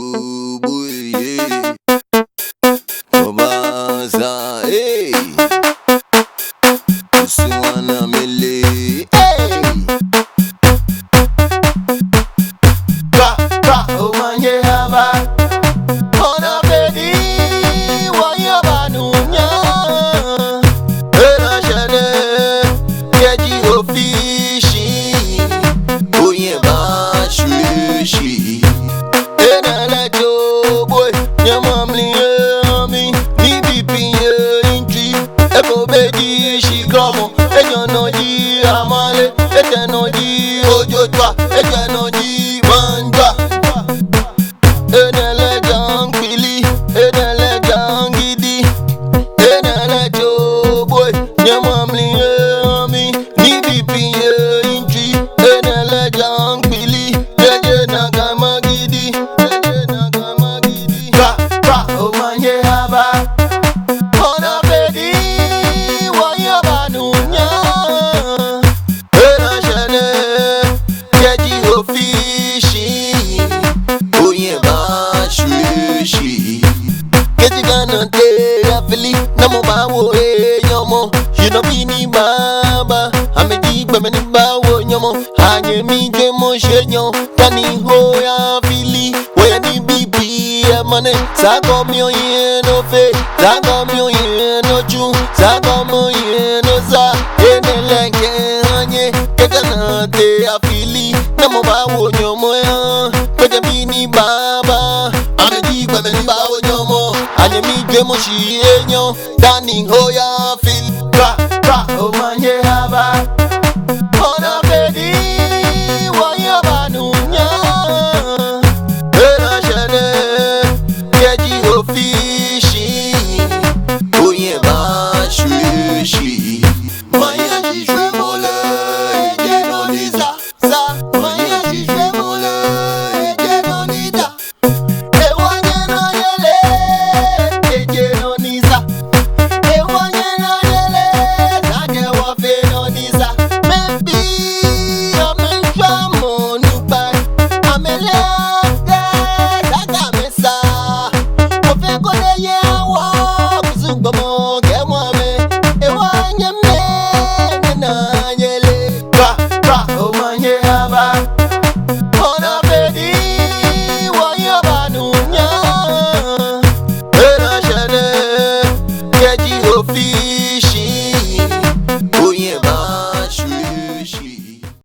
Tubuye Obaza, hey, Usuana Mele, hey, Omanye Haba, Ona Bedi, Wayabanunya, Ena Shane, Keji Ofishi, Oyeba Shushi, Ena Lejo Boy, Yamamli Yami, DDP Inchi, Eko Bedi Shikomo, Ejanoji Amale, Ejanoji Ojotwa, Ejanoji Manja. Enele jangili, enele jangidi, enele joboy, nyamamli yami, DDP inchi, enele jangili, jeje nagamagidi, omanye haba, ona bedi, wayabanunya, ena shene, jeji ofishi, oyeba shushi. Get gonna take a fili, no more bawo, yomo. You know, Bini Baba, I'm a deep woman in Bawo, yomo. I me demo shenyo, Tani Hoya Fili, where the BP money, Sagomio no fe, Sagomio no chu, Sagomio no za, Eneleke, Hanye, Ketana te a fili, no more bawo, yomo, Bini Baba, I'm a deep woman in Bawo, yomo. Anye mi demo shi enyo, Tani Hoya Fili, Omanye Haba.